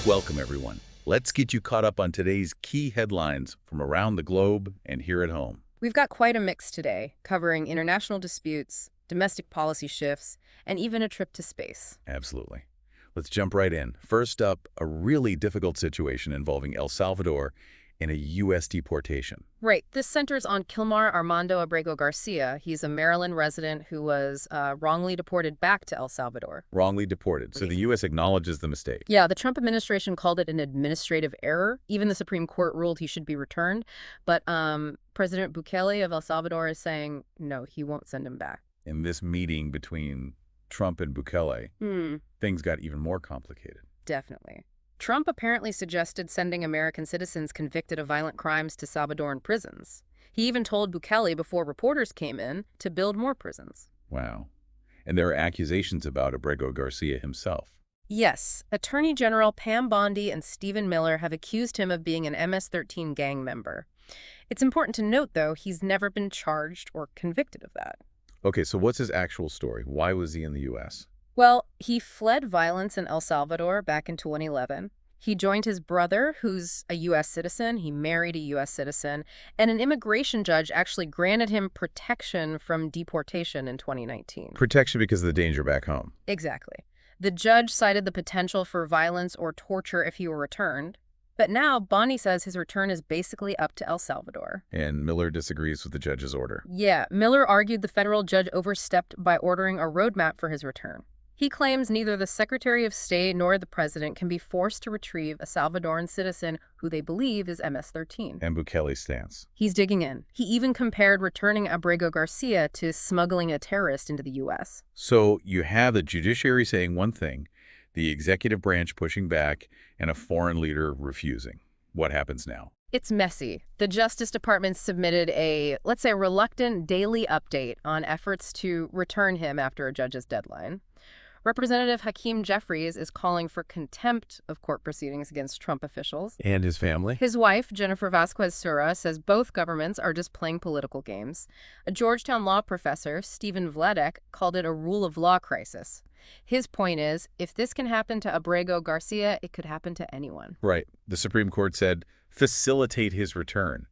Welcome, everyone. Let's get you caught up on today's key headlines from around the globe and here at home. We've got quite a mix today, covering international disputes, domestic policy shifts, and even a trip to space. Absolutely. Let's jump right in. First up, a really difficult situation involving El Salvador and a U.S. deportation. Right. This centers on Kilmar Armando Abrego Garcia. He's a Maryland resident who was wrongly deported back to El Salvador. Wrongly deported, so the U.S. acknowledges the mistake. Yeah, the Trump administration called it an administrative error. Even the Supreme Court ruled he should be returned. But President Bukele of El Salvador is saying, no, he won't send him back. In this meeting between Trump and Bukele, things got even more complicated. Definitely. Trump apparently suggested sending American citizens convicted of violent crimes to Salvadoran prisons. He even told Bukele before reporters came in to build more prisons. Wow. And there are accusations about Abrego Garcia himself. Yes, Attorney General Pam Bondi and Stephen Miller have accused him of being an MS-13 gang member. It's important to note, though, he's never been charged or convicted of that. Okay, so what's his actual story? Why was he in the U.S.? Well, he fled violence in El Salvador back in 2011. He joined his brother, who's a U.S. citizen. He married a U.S. citizen. And an immigration judge actually granted him protection from deportation in 2019. Protection because of the danger back home. Exactly. The judge cited the potential for violence or torture if he were returned. But now, Bondi says his return is basically up to El Salvador. And Miller disagrees with the judge's order. Yeah, Miller argued the federal judge overstepped by ordering a roadmap for his return. He claims neither the Secretary of State nor the president can be forced to retrieve a Salvadoran citizen who they believe is MS-13. And Bukele's stance. He's digging in. He even compared returning Abrego Garcia to smuggling a terrorist into the U.S. So you have the judiciary saying one thing, the executive branch pushing back, and a foreign leader refusing. What happens now? It's messy. The Justice Department submitted a, let's say, reluctant daily update on efforts to return him after a judge's deadline. Representative Hakeem Jeffries is calling for contempt of court proceedings against Trump officials. And his family? His wife, Jennifer Vasquez-Sura, says both governments are just playing political games. A Georgetown law professor, Stephen Vladek, called it a rule of law crisis. His point is, if this can happen to Abrego Garcia, it could happen to anyone. Right. The Supreme Court said, facilitate his return.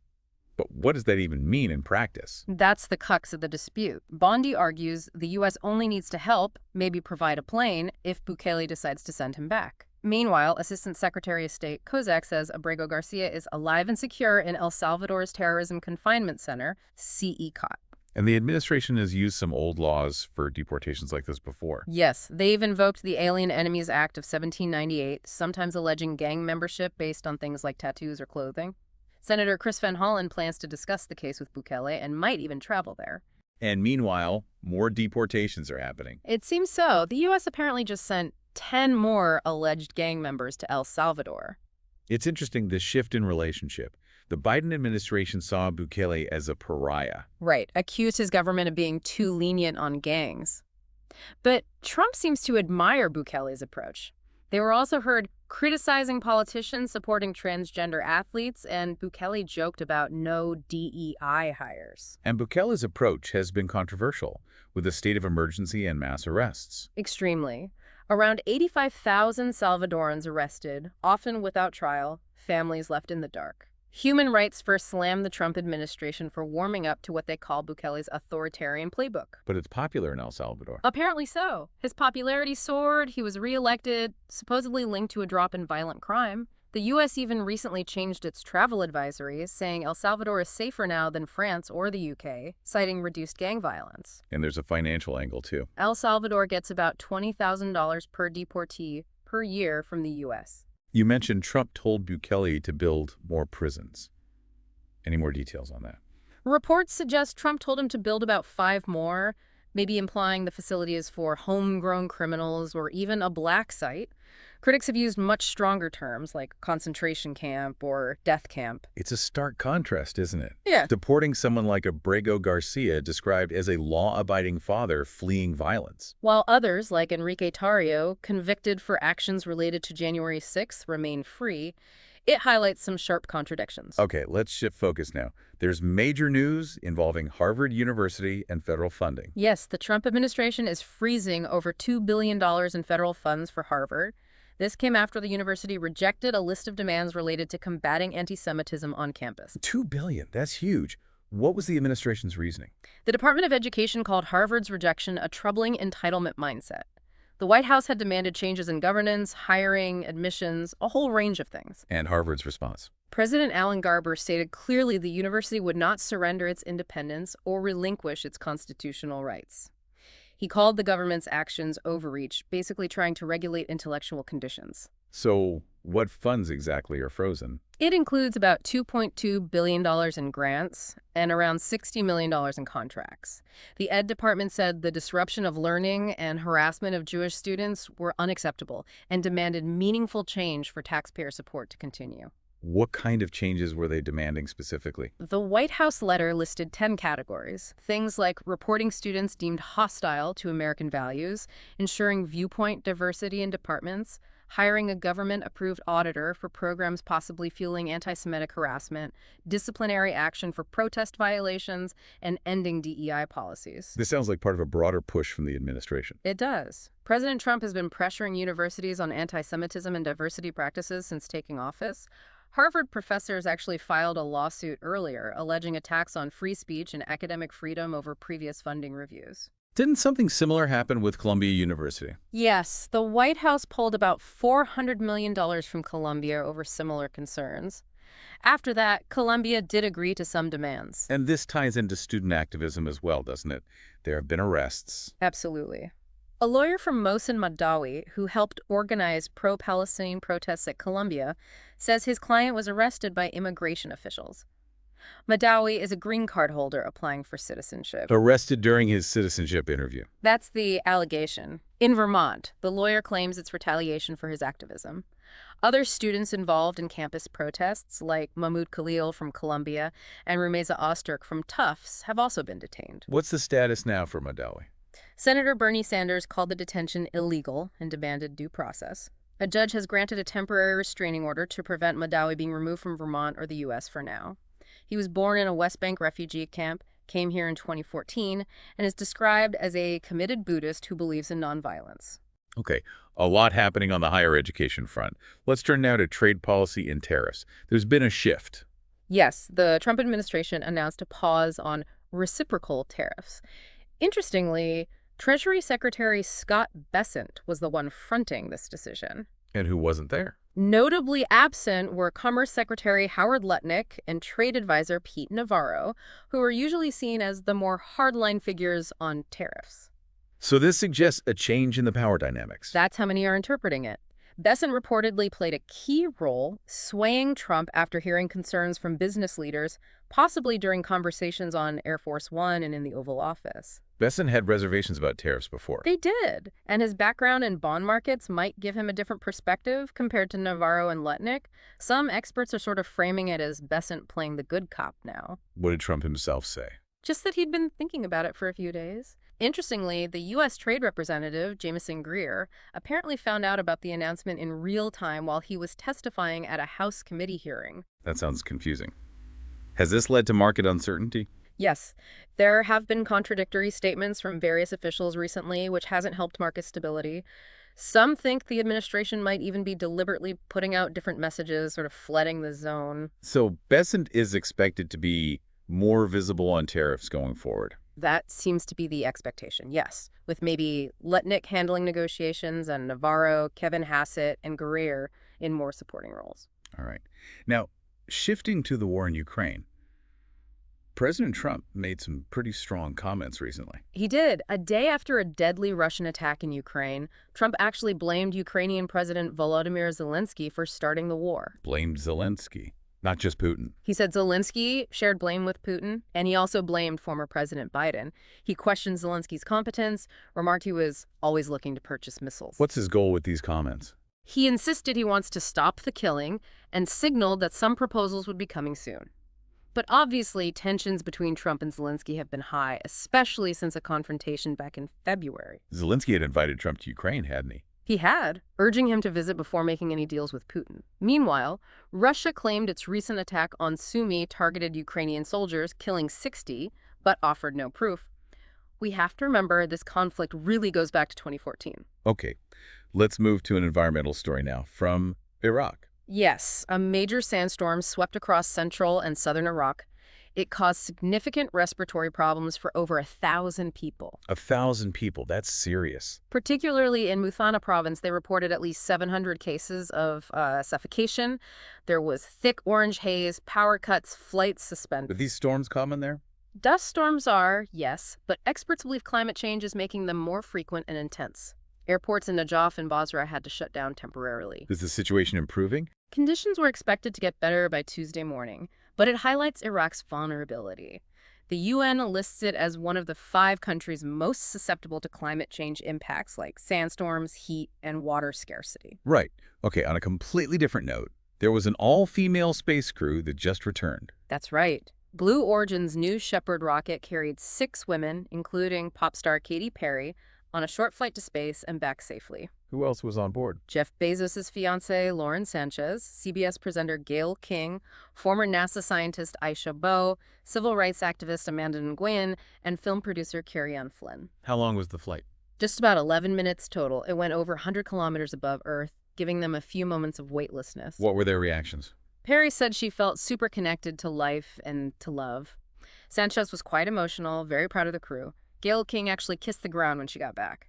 But what does that even mean in practice? That's the crux of the dispute. Bondi argues the U.S. only needs to help, maybe provide a plane, if Bukele decides to send him back. Meanwhile, Assistant Secretary of State Kozak says Abrego Garcia is alive and secure in El Salvador's Terrorism Confinement Center, CECOT. And the administration has used some old laws for deportations like this before. Yes, they've invoked the Alien Enemies Act of 1798, sometimes alleging gang membership based on things like tattoos or clothing. Senator Chris Van Hollen plans to discuss the case with Bukele and might even travel there. And meanwhile, more deportations are happening. It seems so. The U.S. apparently just sent 10 more alleged gang members to El Salvador. It's interesting, this shift in relationship. The Biden administration saw Bukele as a pariah. Right, accused his government of being too lenient on gangs. But Trump seems to admire Bukele's approach. They were also heard criticizing politicians supporting transgender athletes, and Bukele joked about no DEI hires. And Bukele's approach has been controversial, with a state of emergency and mass arrests. Extremely. Around 85,000 Salvadorans arrested, often without trial, families left in the dark. Human rights first slammed the Trump administration for warming up to what they call Bukele's authoritarian playbook. But it's popular in El Salvador. Apparently so. His popularity soared, he was reelected, supposedly linked to a drop in violent crime. The U.S. even recently changed its travel advisories, saying El Salvador is safer now than France or the U.K., citing reduced gang violence. And there's a financial angle, too. El Salvador gets about $20,000 per deportee per year from the U.S. You mentioned Trump told Bukele to build more prisons. Any more details on that? Reports suggest Trump told him to build about 5 more, maybe implying the facility is for homegrown criminals or even a black site. Critics have used much stronger terms like concentration camp or death camp. It's a stark contrast, isn't it? Yeah. Deporting someone like Abrego Garcia, described as a law-abiding father fleeing violence. While others, like Enrique Tarrio, convicted for actions related to January 6th, remain free, it highlights some sharp contradictions. Okay, let's shift focus now. There's major news involving Harvard University and federal funding. Yes, the Trump administration is freezing over $2 billion in federal funds for Harvard. This came after the university rejected a list of demands related to combating anti-Semitism on campus. $2 billion. That's huge. What was the administration's reasoning? The Department of Education called Harvard's rejection a troubling entitlement mindset. The White House had demanded changes in governance, hiring, admissions, a whole range of things. And Harvard's response? President Alan Garber stated clearly the university would not surrender its independence or relinquish its constitutional rights. He called the government's actions overreach, basically trying to regulate intellectual conditions. So what funds exactly are frozen? It includes about $2.2 billion in grants and around $60 million in contracts. The Ed Department said the disruption of learning and harassment of Jewish students were unacceptable and demanded meaningful change for taxpayer support to continue. What kind of changes were they demanding specifically? The White House letter listed 10 categories. Things like reporting students deemed hostile to American values, ensuring viewpoint diversity in departments, hiring a government-approved auditor for programs possibly fueling anti-Semitic harassment, disciplinary action for protest violations, and ending DEI policies. This sounds like part of a broader push from the administration. It does. President Trump has been pressuring universities on anti-Semitism and diversity practices since taking office. Harvard professors actually filed a lawsuit earlier, alleging attacks on free speech and academic freedom over previous funding reviews. Didn't something similar happen with Columbia University? Yes, the White House pulled about $400 million from Columbia over similar concerns. After that, Columbia did agree to some demands. And this ties into student activism as well, doesn't it? There have been arrests. Absolutely. A lawyer from Mohsen Madawi, who helped organize pro-Palestinian protests at Columbia, says his client was arrested by immigration officials. Madawi is a green card holder applying for citizenship. Arrested during his citizenship interview. That's the allegation. In Vermont, the lawyer claims it's retaliation for his activism. Other students involved in campus protests, like Mahmoud Khalil from Columbia and Rumeza Osterk from Tufts, have also been detained. What's the status now for Madawi? Senator Bernie Sanders called the detention illegal and demanded due process. A judge has granted a temporary restraining order to prevent Madawi being removed from Vermont or the U.S. for now. He was born in a West Bank refugee camp, came here in 2014, and is described as a committed Buddhist who believes in nonviolence. Okay, a lot happening on the higher education front. Let's turn now to trade policy and tariffs. There's been a shift. Yes, the Trump administration announced a pause on reciprocal tariffs. Interestingly, Treasury Secretary Scott Bessent was the one fronting this decision. And who wasn't there? Notably absent were Commerce Secretary Howard Lutnick and Trade Advisor Pete Navarro, who are usually seen as the more hardline figures on tariffs. So this suggests a change in the power dynamics. That's how many are interpreting it. Bessent reportedly played a key role swaying Trump after hearing concerns from business leaders, possibly during conversations on Air Force One and in the Oval Office. Bessent had reservations about tariffs before. They did, and his background in bond markets might give him a different perspective compared to Navarro and Lutnick. Some experts are sort of framing it as Bessent playing the good cop now. What did Trump himself say? Just that he'd been thinking about it for a few days. Interestingly, the U.S. Trade Representative, Jameson Greer, apparently found out about the announcement in real time while he was testifying at a House committee hearing. That sounds confusing. Has this led to market uncertainty? Yes, there have been contradictory statements from various officials recently, which hasn't helped market stability. Some think the administration might even be deliberately putting out different messages, sort of flooding the zone. So Bessent is expected to be more visible on tariffs going forward. That seems to be the expectation, yes, with maybe Lutnick handling negotiations and Navarro, Kevin Hassett, and Greer in more supporting roles. All right. Now, shifting to the war in Ukraine, President Trump made some pretty strong comments recently. He did. A day after a deadly Russian attack in Ukraine, Trump actually blamed Ukrainian President Volodymyr Zelensky for starting the war. Blamed Zelensky, not just Putin. He said Zelensky shared blame with Putin, and he also blamed former President Biden. He questioned Zelensky's competence, remarked he was always looking to purchase missiles. What's his goal with these comments? He insisted he wants to stop the killing and signaled that some proposals would be coming soon. But obviously, tensions between Trump and Zelensky have been high, especially since a confrontation back in February. Zelensky had invited Trump to Ukraine, hadn't he? He had, urging him to visit before making any deals with Putin. Meanwhile, Russia claimed its recent attack on Sumy targeted Ukrainian soldiers, killing 60, but offered no proof. We have to remember this conflict really goes back to 2014. Okay, Let's move to an environmental story now from Iraq. Yes, a major sandstorm swept across central and southern Iraq. It caused significant respiratory problems for over 1,000 people. 1,000 people, that's serious. Particularly in Muthana province, they reported at least 700 cases of suffocation. There was thick orange haze, power cuts, flights Are suspended. these storms common there? Dust storms are, yes, but experts believe climate change is making them more frequent and intense. Airports in Najaf and Basra had to shut down temporarily. Is the situation improving? Conditions were expected to get better by Tuesday morning, but it highlights Iraq's vulnerability. The UN lists it as one of the 5 countries most susceptible to climate change impacts like sandstorms, heat, and water scarcity. Right. Okay, on a completely different note, there was an all-female space crew that just returned. That's right. Blue Origin's New Shepard rocket carried 6 women, including pop star Katy Perry, on a short flight to space and back safely. Who else was on board? Jeff Bezos' fiancée, Lauren Sanchez, CBS presenter Gayle King, former NASA scientist Aisha Bowe, civil rights activist Amanda Nguyen, and film producer Carrie-Anne Flynn. How long was the flight? Just about 11 minutes total. It went over 100 kilometers above Earth, giving them a few moments of weightlessness. What were their reactions? Perry said she felt super connected to life and to love. Sanchez was quite emotional, very proud of the crew. Gayle King actually kissed the ground when she got back.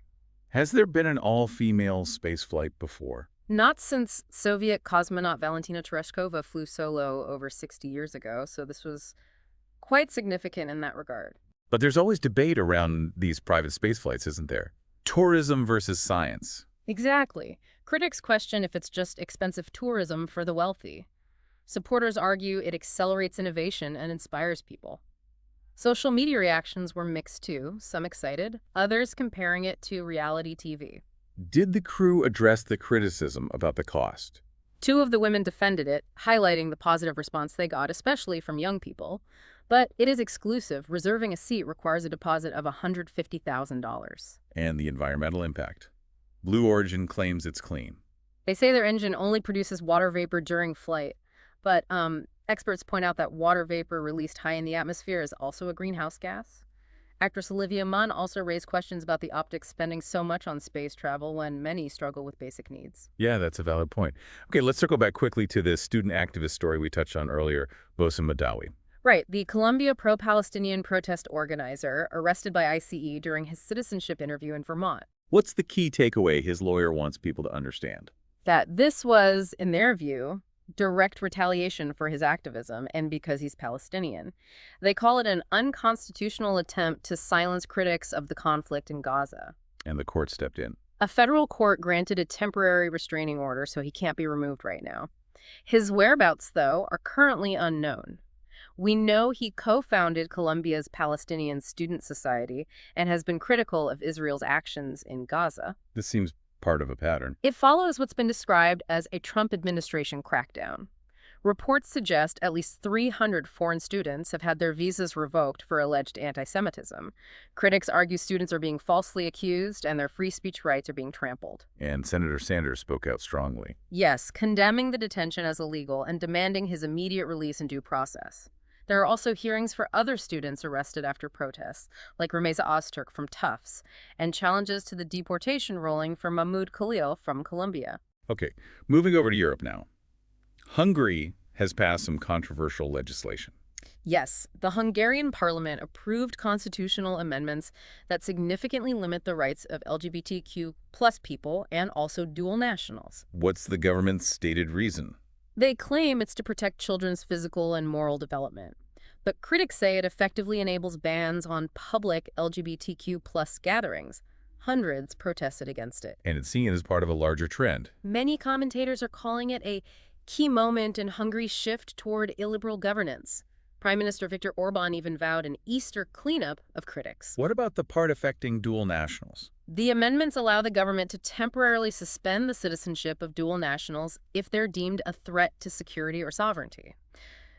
Has there been an all-female space flight before? Not since Soviet cosmonaut Valentina Tereshkova flew solo over 60 years ago, so this was quite significant in that regard. But there's always debate around these private space flights, isn't there? Tourism versus science. Exactly. Critics question if it's just expensive tourism for the wealthy. Supporters argue it accelerates innovation and inspires people. Social media reactions were mixed too, some excited, others comparing it to reality TV. Did the crew address the criticism about the cost? 2 of the women defended it, highlighting the positive response they got, especially from young people. But it is exclusive. Reserving a seat requires a deposit of $150,000. And the environmental impact. Blue Origin claims it's clean. They say their engine only produces water vapor during flight, but experts point out that water vapor released high in the atmosphere is also a greenhouse gas. Actress Olivia Munn also raised questions about the optics spending so much on space travel when many struggle with basic needs. Yeah, that's a valid point. Okay, let's circle back quickly to the student activist story we touched on earlier, Bossam Madawi. Right, the Columbia pro-Palestinian protest organizer arrested by ICE during his citizenship interview in Vermont. What's the key takeaway his lawyer wants people to understand? That this was, in their view, direct retaliation for his activism and because he's Palestinian. They call it an unconstitutional attempt to silence critics of the conflict in Gaza. And the court stepped in. A federal court granted a temporary restraining order, so he can't be removed right now. His whereabouts, though, are currently unknown. We know he co-founded Columbia's Palestinian Student Society and has been critical of Israel's actions in Gaza. This seems part of a pattern. It follows what's been described as a Trump administration crackdown. Reports suggest at least 300 foreign students have had their visas revoked for alleged antisemitism. Critics argue students are being falsely accused and their free speech rights are being trampled. And Senator Sanders spoke out strongly. Yes, condemning the detention as illegal and demanding his immediate release and due process. There are also hearings for other students arrested after protests, like Rameza Ozturk from Tufts, and challenges to the deportation ruling for Mahmoud Khalil from Colombia. Okay, moving over to Europe now. Hungary has passed some controversial legislation. Yes, the Hungarian parliament approved constitutional amendments that significantly limit the rights of LGBTQ plus people and also dual nationals. What's the government's stated reason? They claim it's to protect children's physical and moral development. But critics say it effectively enables bans on public LGBTQ plus gatherings. Hundreds protested against it. And it's seen as part of a larger trend. Many commentators are calling it a key moment in Hungary's shift toward illiberal governance. Prime Minister Viktor Orbán even vowed an Easter cleanup of critics. What about the part affecting dual nationals? The amendments allow the government to temporarily suspend the citizenship of dual nationals if they're deemed a threat to security or sovereignty.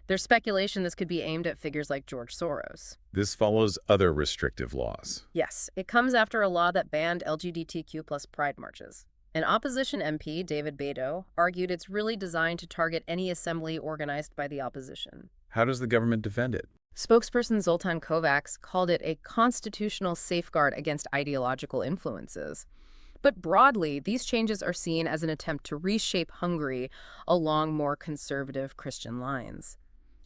There's speculation this could be aimed at figures like George Soros. This follows other restrictive laws. Yes, it comes after a law that banned LGBTQ plus pride marches. An opposition MP, David Beto, argued it's really designed to target any assembly organized by the opposition. How does the government defend it? Spokesperson Zoltan Kovacs called it a constitutional safeguard against ideological influences. But broadly, these changes are seen as an attempt to reshape Hungary along more conservative Christian lines.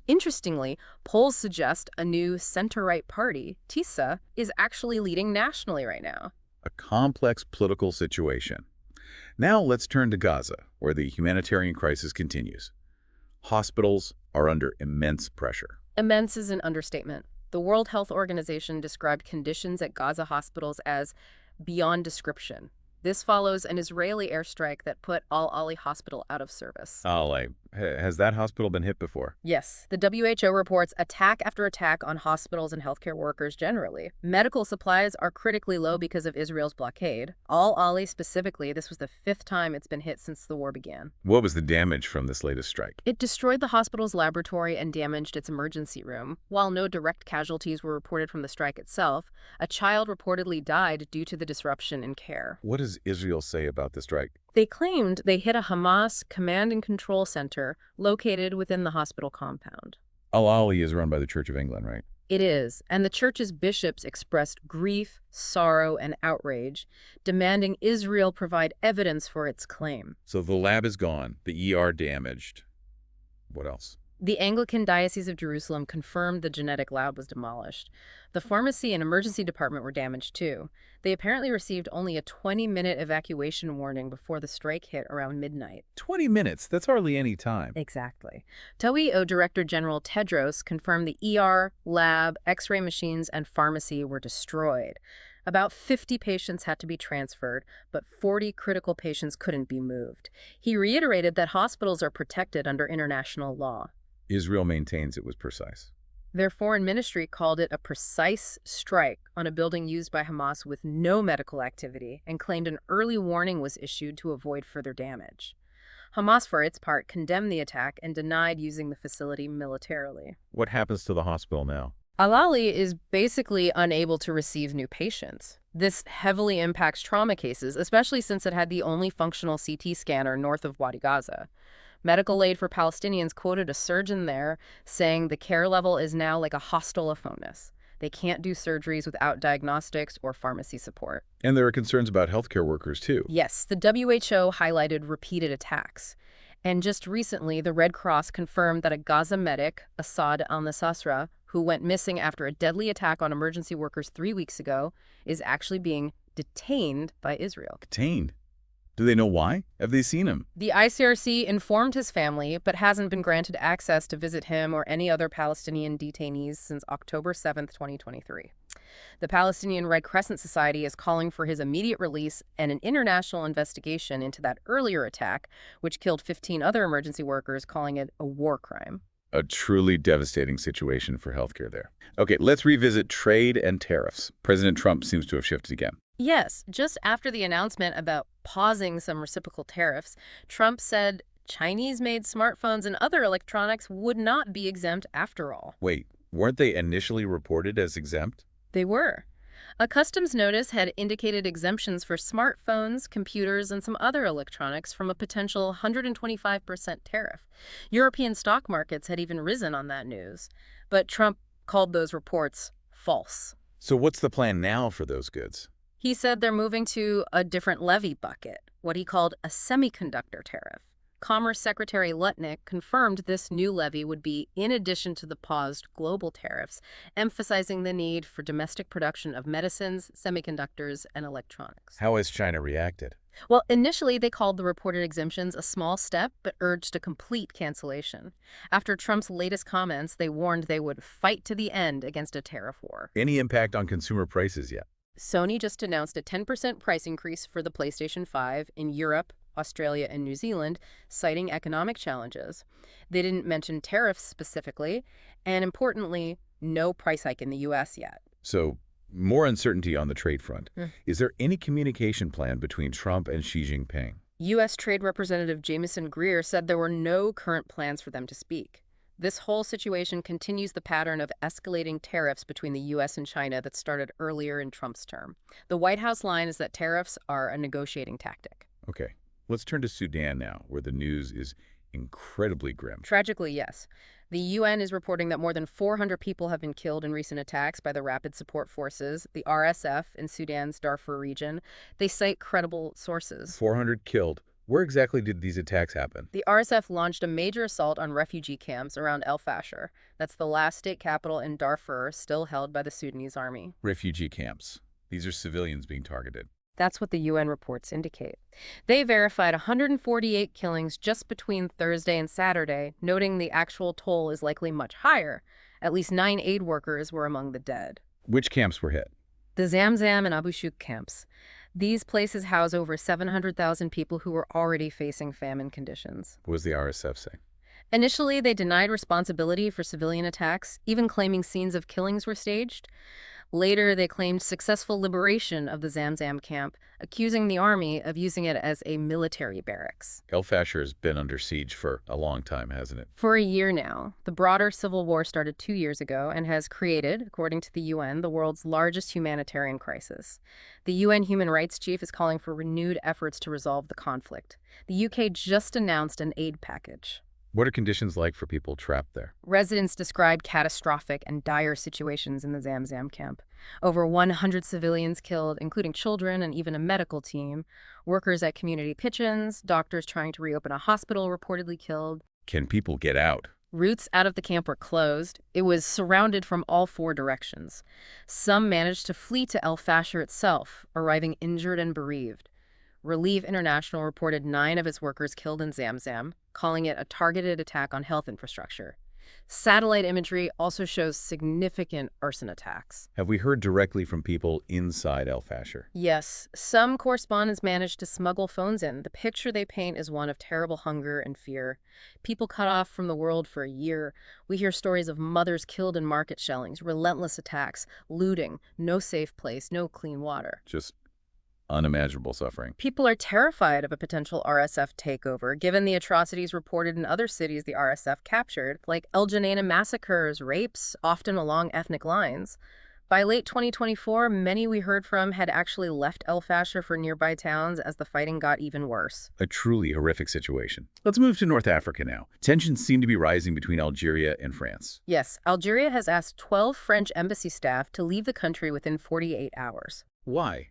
Interestingly, polls suggest a new center-right party, TISA, is actually leading nationally right now. A complex political situation. Now let's turn to Gaza, where the humanitarian crisis continues. Hospitals are under immense pressure. Immense is an understatement. The World Health Organization described conditions at Gaza hospitals as beyond description. This follows an Israeli airstrike that put Al-Ali Hospital out of service. Has that hospital been hit before? Yes, the WHO reports attack after attack on hospitals and healthcare workers generally. Medical supplies are critically low because of Israel's blockade. Al-Ali specifically, this was the 5th time it's been hit since the war began. What was the damage from this latest strike? It destroyed the hospital's laboratory and damaged its emergency room. While no direct casualties were reported from the strike itself, a child reportedly died due to the disruption in care. What does Israel say about the strike? They claimed they hit a Hamas command and control center located within the hospital compound. Al-Ali is run by the Church of England, right? It is, and the church's bishops expressed grief, sorrow, and outrage, demanding Israel provide evidence for its claim. So the lab is gone, the ER damaged. What else? The Anglican Diocese of Jerusalem confirmed the genetic lab was demolished. The pharmacy and emergency department were damaged too. They apparently received only a 20-minute evacuation warning before the strike hit around midnight. 20 minutes? That's hardly any time. Exactly. WHO Director General Tedros confirmed the ER, lab, X-ray machines, and pharmacy were destroyed. About 50 patients had to be transferred, but 40 critical patients couldn't be moved. He reiterated that hospitals are protected under international law. Israel maintains it was precise. Their foreign ministry called it a precise strike on a building used by Hamas with no medical activity and claimed an early warning was issued to avoid further damage. Hamas, for its part, condemned the attack and denied using the facility militarily. What happens to the hospital now? Al-Ali is basically unable to receive new patients. This heavily impacts trauma cases, especially since it had the only functional CT scanner north of Wadi Gaza. Medical aid for Palestinians quoted a surgeon there saying the care level is now like a hostel of illness. They can't do surgeries without diagnostics or pharmacy support. And there are concerns about healthcare workers, too. Yes, the WHO highlighted repeated attacks. And just recently, the Red Cross confirmed that a Gaza medic, Assad al-Nasasra, who went missing after a deadly attack on emergency workers 3 weeks ago, is actually being detained by Israel. Detained? Do they know why? Have they seen him? The ICRC informed his family, but hasn't been granted access to visit him or any other Palestinian detainees since October 7, 2023. The Palestinian Red Crescent Society is calling for his immediate release and an international investigation into that earlier attack, which killed 15 other emergency workers, calling it a war crime. A truly devastating situation for healthcare there. Okay, let's revisit trade and tariffs. President Trump seems to have shifted again. Yes, just after the announcement about pausing some reciprocal tariffs, Trump said Chinese-made smartphones and other electronics would not be exempt after all. Wait, weren't they initially reported as exempt? They were. A customs notice had indicated exemptions for smartphones, computers, and some other electronics from a potential 125% tariff. European stock markets had even risen on that news, but Trump called those reports false. So what's the plan now for those goods? He said they're moving to a different levy bucket, what he called a semiconductor tariff. Commerce Secretary Lutnick confirmed this new levy would be in addition to the paused global tariffs, emphasizing the need for domestic production of medicines, semiconductors, and electronics. How has China reacted? Well, initially they called the reported exemptions a small step, but urged a complete cancellation. After Trump's latest comments, they warned they would fight to the end against a tariff war. Any impact on consumer prices yet? Sony just announced a 10% price increase for the PlayStation 5 in Europe, Australia, and New Zealand, citing economic challenges. They didn't mention tariffs specifically, and importantly, no price hike in the U.S. yet. So, more uncertainty on the trade front. Is there any communication plan between Trump and Xi Jinping? U.S. Trade Representative Jamieson Greer said there were no current plans for them to speak. This whole situation continues the pattern of escalating tariffs between the U.S. and China that started earlier in Trump's term. The White House line is that tariffs are a negotiating tactic. Okay, let's turn to Sudan now, where the news is incredibly grim. Tragically, yes. The UN is reporting that more than 400 people have been killed in recent attacks by the Rapid Support Forces, the RSF, in Sudan's Darfur region. They cite credible sources. 400 killed. Where exactly did these attacks happen? The RSF launched a major assault on refugee camps around El Fasher. That's the last state capital in Darfur, still held by the Sudanese army. Refugee camps. These are civilians being targeted. That's what the UN reports indicate. They verified 148 killings just between Thursday and Saturday, noting the actual toll is likely much higher. At least 9 aid workers were among the dead. Which camps were hit? The Zamzam and Abu Shuk camps. These places house over 700,000 people who were already facing famine conditions. What was the RSF saying? Initially, they denied responsibility for civilian attacks, even claiming scenes of killings were staged. Later, they claimed successful liberation of the Zamzam camp, accusing the army of using it as a military barracks. El Fasher has been under siege for a long time, hasn't it? For a year now. The broader civil war started 2 years ago and has created, according to the UN, the world's largest humanitarian crisis. The UN human rights chief is calling for renewed efforts to resolve the conflict. The UK just announced an aid package. What are conditions like for people trapped there? Residents described catastrophic and dire situations in the Zamzam camp. Over 100 civilians killed, including children and even a medical team. Workers at community kitchens, doctors trying to reopen a hospital reportedly killed. Can people get out? Routes out of the camp were closed. It was surrounded from all 4 directions. Some managed to flee to El Fasher itself, arriving injured and bereaved. Relief International reported 9 of its workers killed in Zamzam, calling it a targeted attack on health infrastructure. Satellite imagery also shows significant arson attacks. Have we heard directly from people inside El Fasher? Yes, some correspondents managed to smuggle phones in. The picture they paint is one of terrible hunger and fear. People cut off from the world for a year. We hear stories of mothers killed in market shellings, relentless attacks, looting, no safe place, no clean water. Just unimaginable suffering. People are terrified of a potential RSF takeover, given the atrocities reported in other cities the RSF captured, like El Janaina massacres, rapes, often along ethnic lines. By late 2024, many we heard from had actually left El Fasher for nearby towns as the fighting got even worse. A truly horrific situation. Let's move to North Africa now. Tensions seem to be rising between Algeria and France. Yes, Algeria has asked 12 French embassy staff to leave the country within 48 hours. Why?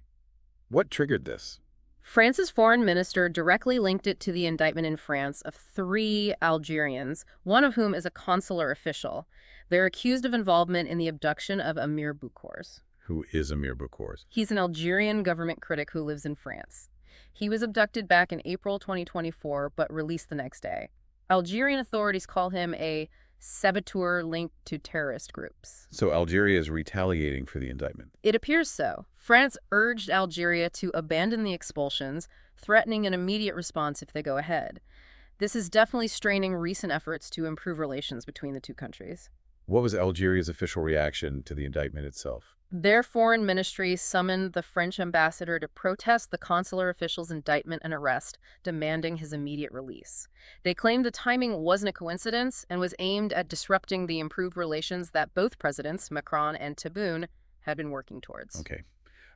What triggered this? France's foreign minister directly linked it to the indictment in France of 3 Algerians, one of whom is a consular official. They're accused of involvement in the abduction of Amir Boukhours. Who is Amir Boukhours? He's an Algerian government critic who lives in France. He was abducted back in April 2024, but released the next day. Algerian authorities call him a saboteur linked to terrorist groups. So Algeria is retaliating for the indictment. It appears so. France urged Algeria to abandon the expulsions, threatening an immediate response if they go ahead. This is definitely straining recent efforts to improve relations between the 2 countries. What was Algeria's official reaction to the indictment itself? Their foreign ministry summoned the French ambassador to protest the consular official's indictment and arrest, demanding his immediate release. They claimed the timing wasn't a coincidence and was aimed at disrupting the improved relations that both presidents, Macron and Tebboune, had been working towards. Okay.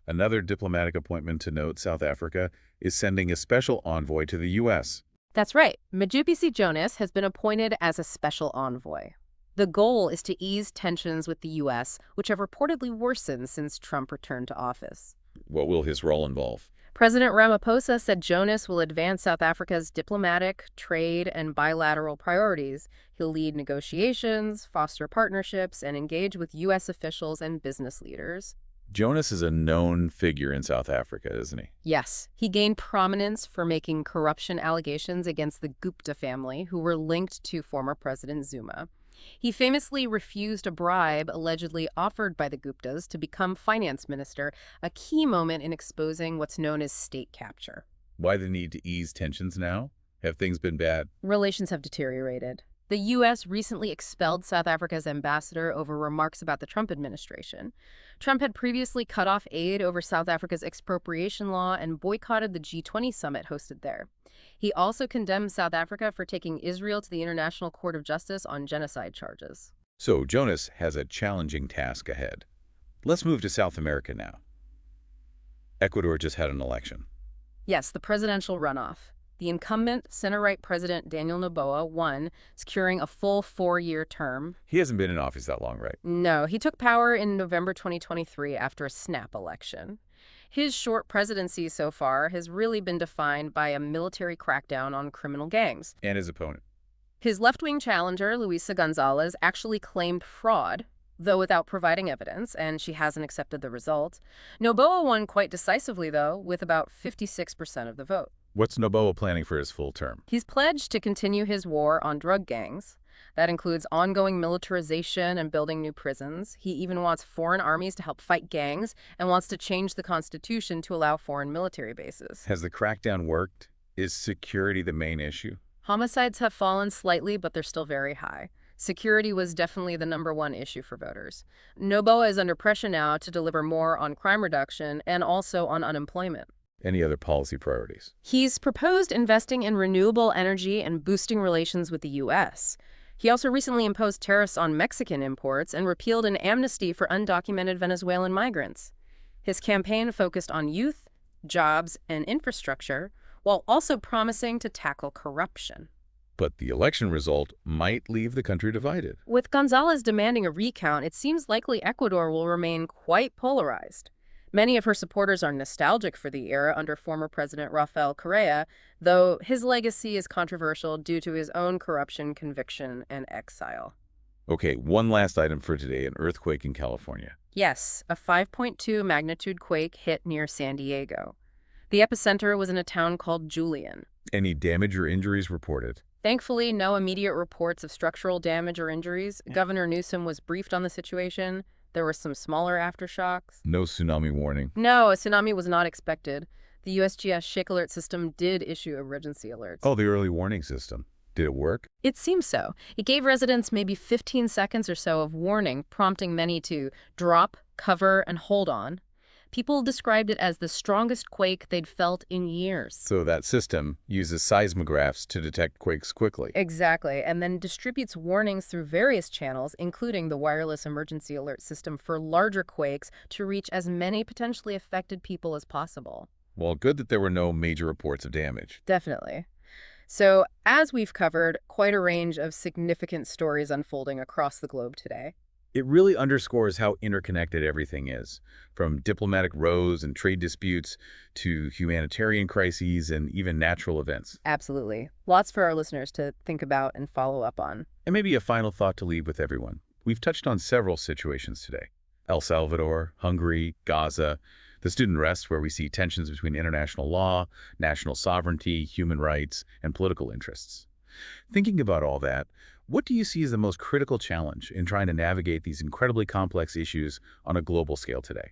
Another diplomatic appointment to note, South Africa is sending a special envoy to the U.S. That's right. Majupisi Jonas has been appointed as a special envoy. The goal is to ease tensions with the U.S., which have reportedly worsened since Trump returned to office. What will his role involve? President Ramaphosa said Jonas will advance South Africa's diplomatic, trade, and bilateral priorities. He'll lead negotiations, foster partnerships, and engage with U.S. officials and business leaders. Jonas is a known figure in South Africa, isn't he? Yes, he gained prominence for making corruption allegations against the Gupta family, who were linked to former President Zuma. He famously refused a bribe allegedly offered by the Guptas to become finance minister, a key moment in exposing what's known as state capture. Why the need to ease tensions now? Have things been bad? Relations have deteriorated. The U.S. recently expelled South Africa's ambassador over remarks about the Trump administration. Trump had previously cut off aid over South Africa's expropriation law and boycotted the G20 summit hosted there. He also condemned South Africa for taking Israel to the International Court of Justice on genocide charges. So Jonas has a challenging task ahead. Let's move to South America now. Ecuador just had an election. Yes, the presidential runoff. The incumbent center-right president Daniel Noboa won, securing a full 4-year term. He hasn't been in office that long, right? No, he took power in November 2023 after a snap election. His short presidency so far has really been defined by a military crackdown on criminal gangs. And his opponent. His left-wing challenger, Luisa Gonzalez, actually claimed fraud, though without providing evidence, and she hasn't accepted the result. Noboa won quite decisively, though, with about 56% of the vote. What's Noboa planning for his full term? He's pledged to continue his war on drug gangs. That includes ongoing militarization and building new prisons. He even wants foreign armies to help fight gangs and wants to change the constitution to allow foreign military bases. Has the crackdown worked? Is security the main issue? Homicides have fallen slightly, but they're still very high. Security was definitely the #1 issue for voters. Noboa is under pressure now to deliver more on crime reduction and also on unemployment. Any other policy priorities? He's proposed investing in renewable energy and boosting relations with the U.S. He also recently imposed tariffs on Mexican imports and repealed an amnesty for undocumented Venezuelan migrants. His campaign focused on youth, jobs, and infrastructure, while also promising to tackle corruption. But the election result might leave the country divided. With Gonzalez demanding a recount, it seems likely Ecuador will remain quite polarized. Many of her supporters are nostalgic for the era under former President Rafael Correa, though his legacy is controversial due to his own corruption, conviction, and exile. Okay, one last item for today, an earthquake in California. Yes, a 5.2 magnitude quake hit near San Diego. The epicenter was in a town called Julian. Any damage or injuries reported? Thankfully, no immediate reports of structural damage or injuries. Governor Newsom was briefed on the situation. There were some smaller aftershocks. No tsunami warning. No, a tsunami was not expected. The USGS Shake Alert system did issue emergency alerts. Oh, the early warning system. Did it work? It seems so. It gave residents maybe 15 seconds or so of warning, prompting many to drop, cover, and hold on. People described it as the strongest quake they'd felt in years. So that system uses seismographs to detect quakes quickly. Exactly, and then distributes warnings through various channels, including the wireless emergency alert system for larger quakes, to reach as many potentially affected people as possible. Well, good that there were no major reports of damage. Definitely. So, as we've covered, quite a range of significant stories unfolding across the globe today. It really underscores how interconnected everything is, from diplomatic rows and trade disputes to humanitarian crises and even natural events. Absolutely. Lots for our listeners to think about and follow up on. And maybe a final thought to leave with everyone. We've touched on several situations today. El Salvador, Hungary, Gaza, the student arrests where we see tensions between international law, national sovereignty, human rights, and political interests. Thinking about all that, what do you see as the most critical challenge in trying to navigate these incredibly complex issues on a global scale today?